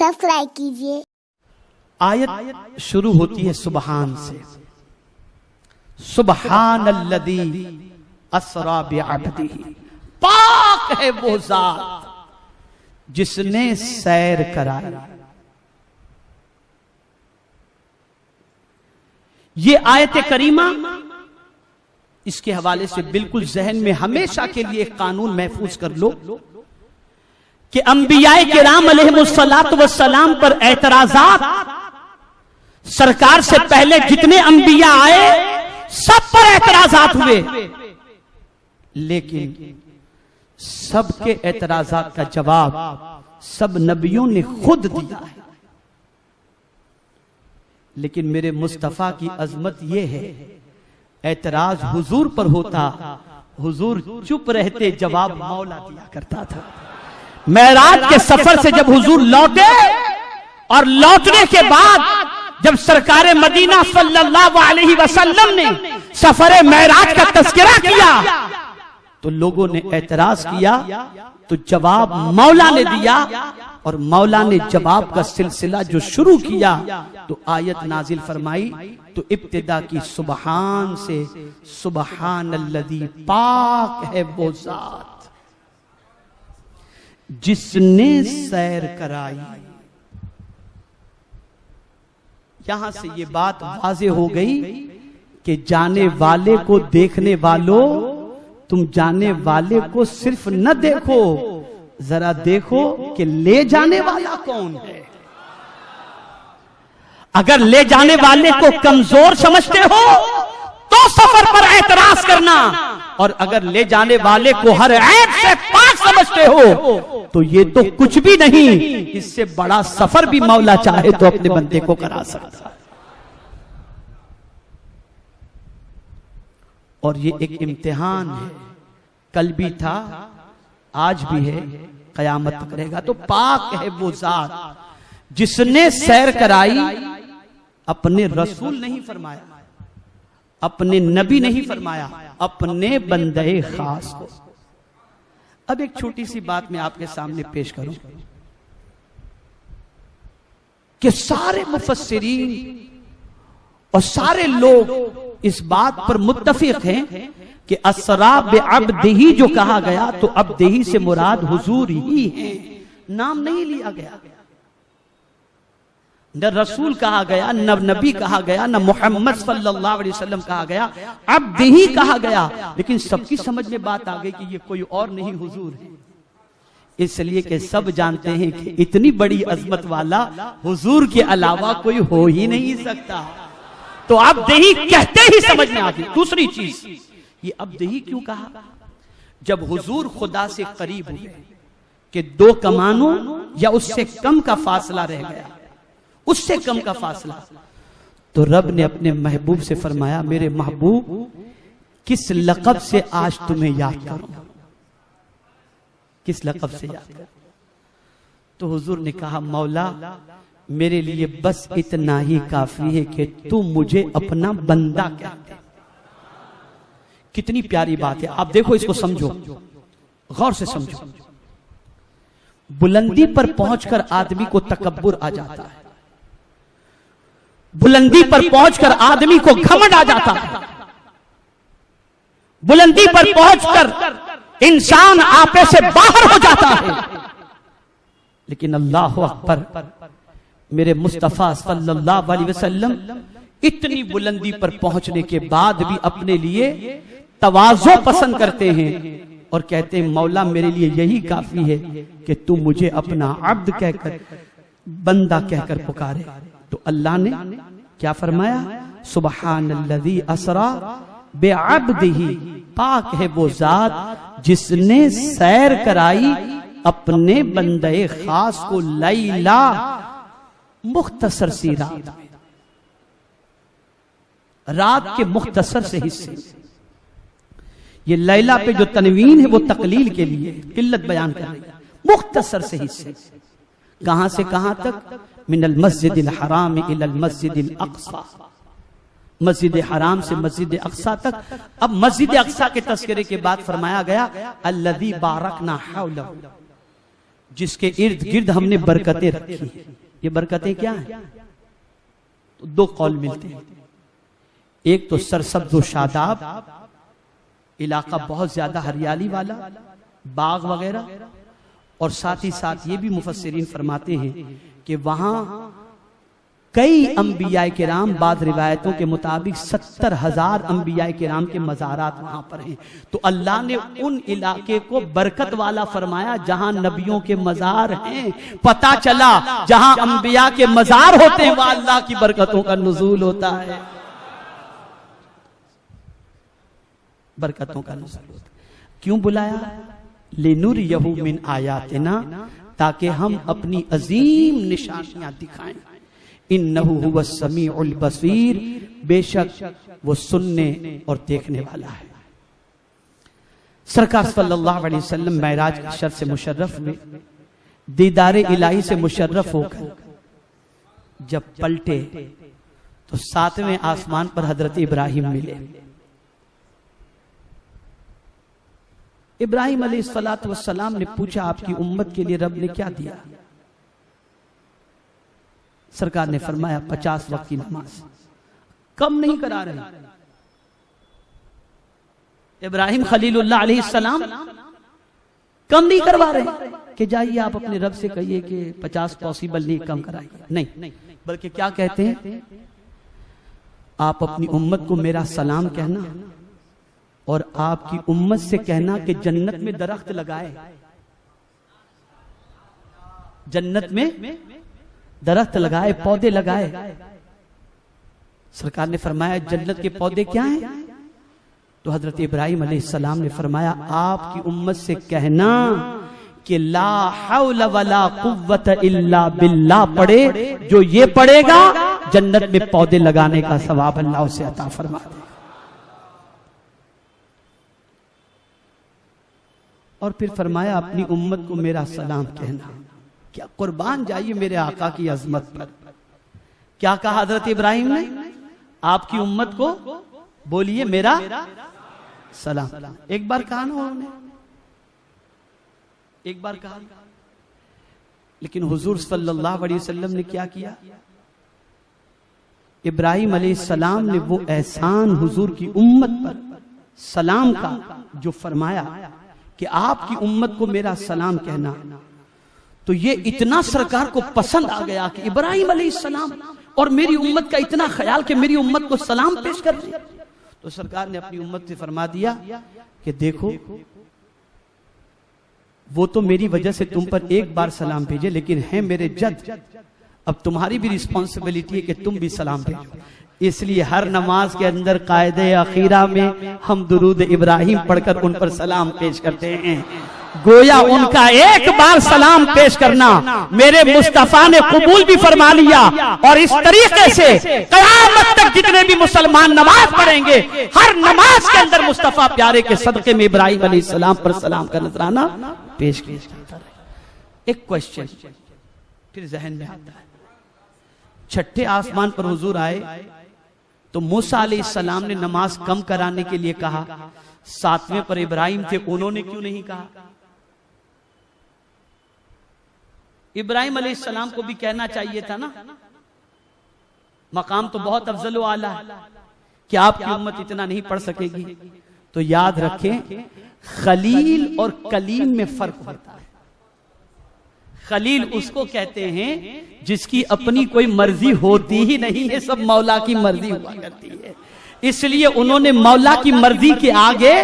Subscribe कीजिए। आयत शुरू होती है सुबहान से। सुबहानल्लज़ी अस्रा बिअब्दिही, पाक है वो जात जिसने सैर कराई। ये आयत करीमा इसके हवाले से बिल्कुल जहन में हमेशा के लिए एक कानून महफूज कर लो कि अंबियाए किराम अलैहिमुस्सलातु वस्सलाम पर एतराजात सरकार से पहले जितने अंबिया आए सब पर एतराजात हुए, लेकिन सबके एतराजात का जवाब सब नबियों ने खुद दिया है। लेकिन मेरे मुस्तफा की अजमत यह है, एतराज हुजूर पर होता, हुजूर चुप रहते, जवाब मौला दिया करता था। मेराज के सफर से जब हुजूर लौटे और लौटने के बाद जब सरकारे मदीना सल्लल्लाहु अलैहि वसल्लम ने सफरे मेराज का तस्करा किया तो लोगों ने एतराज किया, तो जवाब मौला ने दिया। और मौला ने जवाब का सिलसिला जो शुरू किया तो आयत नाजिल फरमाई। तो इब्तिदा की सुबहान से, सुबहानल्लज़ी, पाक है वो जात जिसने सैर कराई। यहां से ये बात वाज़े हो गई कि जाने वाले को देखने वालों, तुम जाने वाले को सिर्फ न देखो, जरा देखो कि ले जाने वाला कौन है। अगर ले जाने वाले को कमजोर समझते हो तो सफर पर एतराज करना, और अगर ले जाने वाले को हर ऐब से पाक समझते हो तो ये तो कुछ भी नहीं, इससे बड़ा सफर भी मौला चाहे तो अपने बंदे को करा सकता है। और ये एक इम्तिहान है, कल भी था, आज भी है, कयामत तक रहेगा। तो पाक है वो जात जिसने सैर कराई। अपने रसूल नहीं फरमाया, अपने नबी नहीं फरमाया, अपने बंदे खास को। अब एक छोटी सी बात मैं आपके सामने पेश करूं कि सारे मुफस्सिरीन और सारे लोग इस बात पर मुत्तफिक हैं कि असरा बिअब्दिही जो कहा गया तो अब्दिही से मुराद हुजूर ही है, नाम नहीं लिया गया। न रसूल कहा गया, न नबी कहा गया, न मोहम्मद सल्लल्लाहु अलैहि वसल्लम कहा गया, अब्दिही कहा गया। लेकिन सबकी समझ में बात आ गई कि ये कोई और नहीं, हुजूर है। इसलिए कि सब जानते हैं कि इतनी बड़ी अजमत वाला हुजूर के अलावा कोई हो ही नहीं सकता। तो अब्दिही कहते ही समझ में आ गई। दूसरी चीज, ये अब्दिही क्यों कहा? जब हुजूर खुदा से करीब हुए कि 2 कमानों या उससे कम का फासला रह गया, उससे कम का फासला, तो रब ने अपने महबूब से फरमाया, मेरे महबूब किस लक़ब से आज तुम्हें याद करूं, किस लक़ब से याद करूं? तो हुजूर ने कहा, मौला मेरे लिए बस इतना ही काफी है कि तू मुझे अपना बंदा कहते। कितनी प्यारी बात है, आप देखो, इसको समझो, गौर से समझो। बुलंदी पर पहुंचकर आदमी को तकब्बुर आ जाता है, बुलंदी पर पहुंचकर आदमी को घमंड आ जाता है, बुलंदी पर पहुंचकर इंसान आपे से बाहर हो जाता है। लेकिन अल्लाह अकबर, मेरे मुस्तफा सल्लल्लाहु अलैहि वसल्लम इतनी बुलंदी पर पहुंचने के बाद भी अपने लिए तवाज़ो पसंद करते हैं और कहते हैं, मौला मेरे लिए यही काफी है कि तू मुझे अपना अब्द कहकर, बंदा कहकर पुकारे। तो अल्लाह ने क्या फरमाया? सुबहानल्लज़ी असरा बिअब्दिही, पाक है वो जात जिसने सैर कराई अपने बंदे खास को लैला, मुख्तसर सी रात में, रात के मुख्तसर से हिस्से। ये लैला पे जो तनवीन है वो तकलील के लिए, किल्लत बयान कर रही है। मुख्तसर से हिस्से, कहां से कहां तक? मिनल मस्जिदिल हराम इलल मस्जिदिल अक्सा, मस्जिद हराम से मस्जिद अक्सा तक। अब मस्जिद अक्सा के तस्करे के बाद फरमाया गया, अल्लज़ी बारकना हौलहू, जिसके इर्द गिर्द हमने बरकतें रखी हैं। ये बरकतें क्या हैं? तो दो कौल मिलते हैं। एक तो सरसब्ज़ व शादाब, इलाका बहुत ज्यादा हरियाली वाला, बाग वगैरह, और साथ ही साथ ये भी मुफस्सिरीन फरमाते हैं कि वहां कई अंबिया किराम, बाद रिवायतों के मुताबिक 70,000 अंबिया किराम के मज़ारात वहां पर हैं। तो अल्लाह ने उन इलाके को बरकत वाला फरमाया जहां नबियों के मज़ार हैं। पता चला जहां अंबिया के मज़ार होते हैं वहां अल्लाह की बरकतों का नुज़ूल होता है, बरकतों का नुज़ूल होता है। क्यों बुलाया? लिनुरियहु मिन आयातिना, ताकि हम अपनी अजीम निशानियां दिखाएं। इन्नहु हुवस समीउल बसीर, बेशक वो सुनने और देखने वाला है। सरकार सल्लल्लाहु अलैहि वसल्लम मेराज के शर्फ से मुशर्रफ में, दीदारे इलाही से मुशर्रफ होकर जब पलटे तो 7वें आसमान पर हजरत इब्राहिम मिले। इब्राहिम अलैहिस्सलातु वस्सलाम ने पूछा, आपकी उम्मत के लिए रब ने क्या दिया? सरकार ने फरमाया 50 वक्त की नमाज। कम नहीं करा रहे इब्राहिम खलीलुल्लाह अलैहिस्सलाम, कम नहीं करवा रहे कि जाइए आप अपने रब से कहिए कि 50 पॉसिबल नहीं, कम कराइए। नहीं, बल्कि क्या कहते हैं? आप अपनी उम्मत को मेरा सलाम कहना और आपकी उम्मत से कहना कि जन्नत में दरख्त लगाए, जन्नत में दरख्त लगाए, पौधे लगाए। सरकार ने फरमाया जन्नत के पौधे क्या हैं? तो हजरत इब्राहिम अलैहिस्सलाम ने फरमाया आपकी उम्मत से कहना कि ला हौला वला कुव्वत इल्ला बिल्लाह पढ़े, जो ये पढ़ेगा जन्नत में पौधे लगाने का सवाब अल्लाह उसे अता फरमा दे। और फिर फरमाया अपनी उम्मत को मेरा सलाम कहना। क्या कुर्बान जाइए मेरे आका की अजमत पर। क्या कहा हजरत इब्राहिम ने? आपकी उम्मत को बोलिए मेरा सलाम। एक बार कहा ना उन्होंने, एक बार कहा, लेकिन हुजूर सल्लल्लाहु अलैहि वसल्लम ने क्या किया? इब्राहिम अलैहिस्सलाम ने वो एहसान हुजूर की उम्मत पर सलाम का जो फरमाया कि आपकी उम्मत को मेरा सलाम कहना, तो ये इतना सरकार को पसंद आ गया कि इब्राहिम अलैहिस्सलाम और मेरी उम्मत का इतना ख्याल कि मेरी उम्मत को सलाम पेश कर दिया। तो सरकार ने अपनी उम्मत से फरमा दिया कि देखो वो तो मेरी वजह से तुम पर एक बार सलाम भेजे, लेकिन है मेरे जद, अब तुम्हारी भी रिस्पॉन्सिबिलिटी है कि तुम भी सलाम भेजो। इसलिए हर नमाज के अंदर कायदे अखीरा में हम दुरूद इब्राहिम पढ़कर उन पर सलाम पेश करते हैं। गोया उनका एक बार सलाम पेश करना मेरे मुस्तफा ने कबूल भी फरमा लिया, और इस तरीके से कयामत तक जितने भी मुसलमान नमाज पढ़ेंगे हर नमाज के अंदर मुस्तफा प्यारे के सदके में इब्राहिम अलैहिस्सलाम पर सलाम का नजराना पेश किया जाता है। एक क्वेश्चन फिर जहन में आता है, छठे आसमान पर हुजूर आए तो मूसा अलैहिस्सलाम ने नमाज कम कराने के लिए कहा, 7वें पर इब्राहिम थे, उन्होंने क्यों नहीं कहा? इब्राहिम अलैहिस्सलाम को भी कहना चाहिए था ना, मकाम तो बहुत अफजल व आला है कि आपकी उम्मत इतना नहीं पढ़ सकेगी। तो याद रखें खलील और कलीम में फर्क होता है। खलील उसको कहते हैं जिसकी अपनी कोई मर्जी होती ही नहीं है, सब मौला की मर्जी हुआ करती है। इसलिए उन्होंने मौला की मर्जी के आगे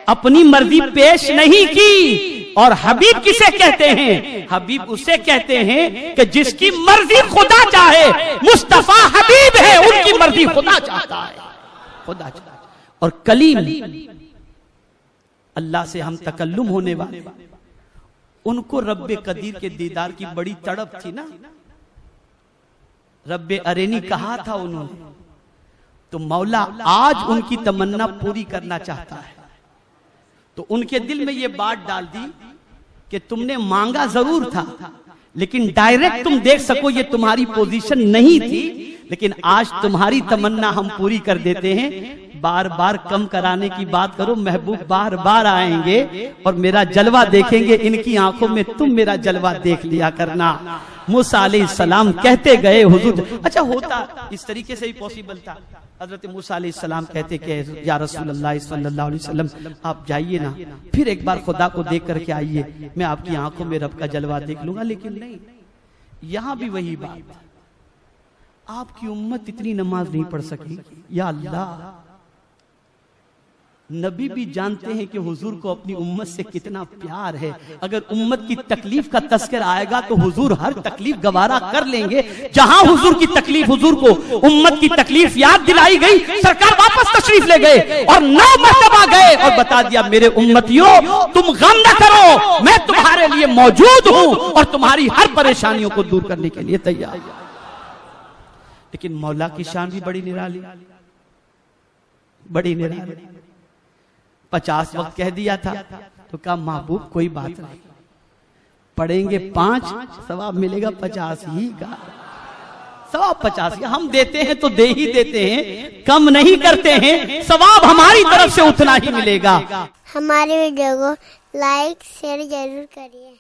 अपनी मर्जी पेश नहीं की। और हबीब किसे कहते हैं? हबीब उसे कहते हैं कि जिसकी मर्जी खुदा चाहे। मुस्तफा हबीब है, उनकी मर्जी खुदा चाहता है, खुदा चाहता है। और कलीम अल्लाह से हम तकल्लुम होने वाले, उनको रब्बे कदीर के दीदार की बड़ी तड़प थी ना, रब्बे अरेनी कहा था उन्होंने, तो मौला आज उनकी तमन्ना पूरी करना चाहता है। तो उनके दिल में ये बात डाल दी कि तुमने मांगा जरूर था, लेकिन डायरेक्ट तुम देख सको ये तुम्हारी पोजीशन नहीं थी, लेकिन आज तुम्हारी तमन्ना हम पूरी कर देते हैं। बार बार कम कराने की बात करो, महबूब बार बार आएंगे और मेरा जलवा देखेंगे, इनकी आंखों में तुम मेरा जलवा देख लिया करना। मूसा अलैहिस्सलाम कहते गए हुजूर, अच्छा होता इस तरीके से ही पॉसिबल था। हजरत मूसा अलैहिस्सलाम कहते कि या रसूलल्लाह सल्लल्लाहु अलैहि वसल्लम आप जाइए ना, फिर एक बार खुदा को देख करके आइए, मैं आपकी आंखों में रब का जलवा देख लूंगा। लेकिन नहीं, यहां भी वही बात, आपकी उम्मत इतनी नमाज नहीं पढ़ सकी। या अल्लाह, नबी भी जानते हैं कि हुजूर को अपनी उम्मत से कितना प्यार है। अगर उम्मत की तकलीफ का तस्कर आएगा तो हुजूर हर तकलीफ गवारा कर लेंगे। जहां हुजूर की तकलीफ, हुजूर को उम्मत की तकलीफ याद दिलाई गई, सरकार वापस तशरीफ ले गए और 9 मरतबा गए और बता दिया, मेरे उम्मतियों तुम गम न करो, मैं तुम्हारे लिए मौजूद हूं और तुम्हारी हर परेशानियों को दूर करने के लिए तैयार। लेकिन मौला की शान भी बड़ी निराली, बड़ी निराली। 50 वक्त कह दिया था तो कहा महबूब कोई बात नहीं, पढ़ेंगे 5, सवाब मिलेगा 50 ही का, सवाब 50। हम देते हैं तो दे ही देते हैं, कम नहीं करते हैं, सवाब हमारी तरफ से उतना ही मिलेगा। हमारे वीडियो को लाइक शेयर जरूर करिए।